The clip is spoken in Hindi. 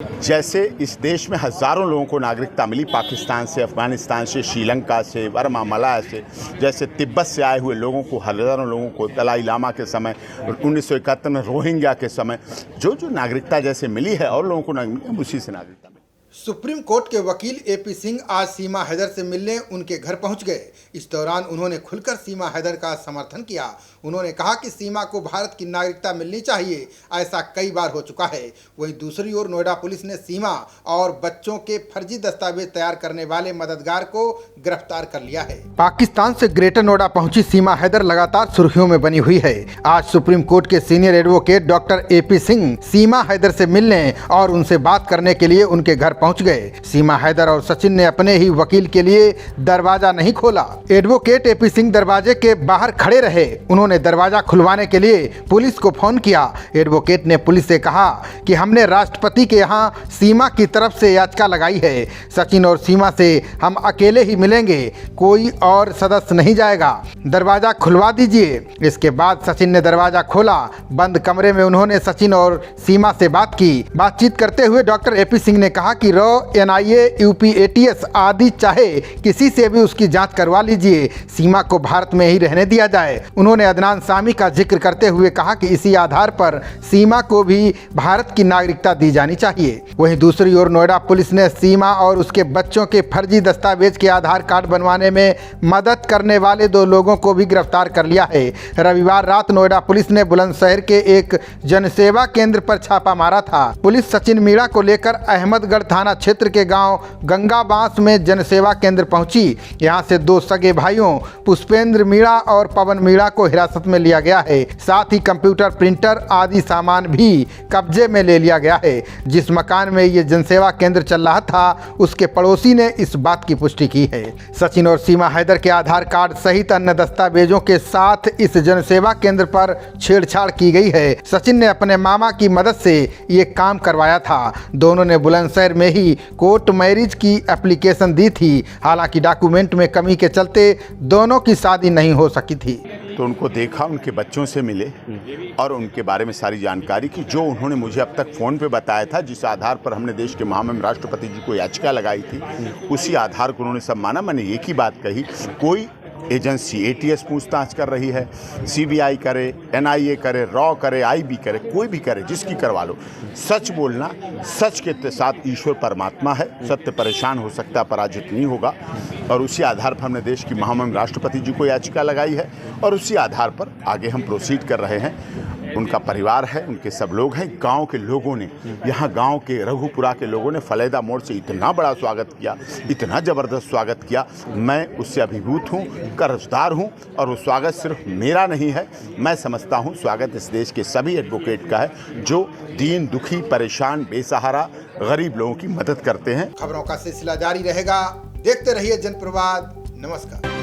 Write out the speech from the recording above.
जैसे इस देश में हज़ारों लोगों को नागरिकता मिली, पाकिस्तान से, अफ़गानिस्तान से, श्रीलंका से, बर्मा, मलाया से, जैसे तिब्बत से आए हुए लोगों को, हज़ारों लोगों को दलाई लामा के समय, 1971 में रोहिंग्या के समय जो नागरिकता जैसे मिली है और लोगों को नागरिकता, उसी से नागरिकता मिली। सुप्रीम कोर्ट के वकील एपी सिंह आज सीमा हैदर से मिलने उनके घर पहुंच गए। इस दौरान उन्होंने खुलकर सीमा हैदर का समर्थन किया। उन्होंने कहा कि सीमा को भारत की नागरिकता मिलनी चाहिए, ऐसा कई बार हो चुका है। वहीं दूसरी ओर नोएडा पुलिस ने सीमा और बच्चों के फर्जी दस्तावेज तैयार करने वाले मददगार को गिरफ्तार कर लिया है। पाकिस्तान से ग्रेटर नोएडा पहुंची सीमा हैदर लगातार सुर्खियों में बनी हुई है। आज सुप्रीम कोर्ट के senior advocate doctor AP Singh Seema Haider से मिलने और उनसे बात करने के लिए उनके घर पहुंच गए। सीमा हैदर और सचिन ने अपने ही वकील के लिए दरवाजा नहीं खोला। एडवोकेट एपी सिंह दरवाजे के बाहर खड़े रहे। उन्होंने दरवाजा खुलवाने के लिए पुलिस को फोन किया। एडवोकेट ने पुलिस से कहा कि हमने राष्ट्रपति के यहाँ सीमा की तरफ से याचिका लगाई है। सचिन और सीमा से हम अकेले ही मिलेंगे, कोई और सदस्य नहीं जाएगा। दरवाजा खुलवा दीजिए। इसके बाद सचिन ने दरवाजा खोला। बंद कमरे में उन्होंने सचिन और सीमा से बात की। बातचीत करते हुए डॉक्टर एपी सिंह ने कहा कि NIA, UP, ATS आदि चाहे किसी से भी उसकी जांच करवा लीजिए, सीमा को भारत में ही रहने दिया जाए। उन्होंने अदनान सामी का जिक्र करते हुए कहा कि इसी आधार पर सीमा को भी भारत की नागरिकता दी जानी चाहिए। वहीं दूसरी ओर नोएडा पुलिस ने सीमा और उसके बच्चों के फर्जी दस्तावेज के आधार कार्ड बनवाने में मदद करने वाले 2 लोगों को भी गिरफ्तार कर लिया है। रविवार रात नोएडा पुलिस ने बुलंदशहर के एक जनसेवा केंद्र पर छापा मारा था। पुलिस सचिन मीणा को लेकर अहमदगढ़ थाना क्षेत्र के गांव गंगा बांस में जनसेवा केंद्र पहुंची। यहां से 2 सगे भाइयों पुष्पेंद्र मीणा और पवन मीणा को हिरासत में लिया गया है। साथ ही कंप्यूटर, प्रिंटर आदि सामान भी कब्जे में ले लिया गया है। जिस मकान में ये जनसेवा केंद्र चल रहा था, उसके पड़ोसी ने इस बात की पुष्टि की है। सचिन और सीमा हैदर के आधार कार्ड सहित अन्य दस्तावेजों के साथ इस जनसेवा केंद्र पर छेड़छाड़ की गई है। सचिन ने अपने मामा की मदद से ये काम करवाया था। दोनों ने बुलंदशहर में ही कोर्ट मैरिज की एप्लीकेशन दी थी। हालांकि डॉक्यूमेंट में कमी के चलते दोनों की शादी नहीं हो सकी थी। तो उनको देखा, उनके बच्चों से मिले और उनके बारे में सारी जानकारी की, जो उन्होंने मुझे अब तक फ़ोन पे बताया था, जिस आधार पर हमने देश के महामहिम राष्ट्रपति जी को याचिका लगाई थी, उसी आधार को उन्होंने सब माना। मैंने एक ही बात कही, कोई एजेंसी ATS पूछताछ कर रही है, CBI करे, NIA करे, रॉ करे, IB करे, कोई भी करे, जिसकी करवा लो। सच बोलना, सच के साथ ईश्वर परमात्मा है। सत्य परेशान हो सकता, पराजित नहीं होगा। और उसी आधार पर हमने देश की महामहिम राष्ट्रपति जी को याचिका लगाई है और उसी आधार पर आगे हम प्रोसीड कर रहे हैं। उनका परिवार है, उनके सब लोग हैं। गांव के लोगों ने, यहाँ गांव के रघुपुरा के लोगों ने फलेदा मोड़ से इतना बड़ा स्वागत किया, इतना ज़बरदस्त स्वागत किया। मैं उससे अभिभूत हूँ, कर्जदार हूँ। और वो स्वागत सिर्फ मेरा नहीं है, मैं समझता हूँ स्वागत इस देश के सभी एडवोकेट का है, जो दीन, दुखी, परेशान, बेसहारा, गरीब लोगों की मदद करते हैं। खबरों का सिलसिला जारी रहेगा। देखते रहिए जनप्रवाद। नमस्कार।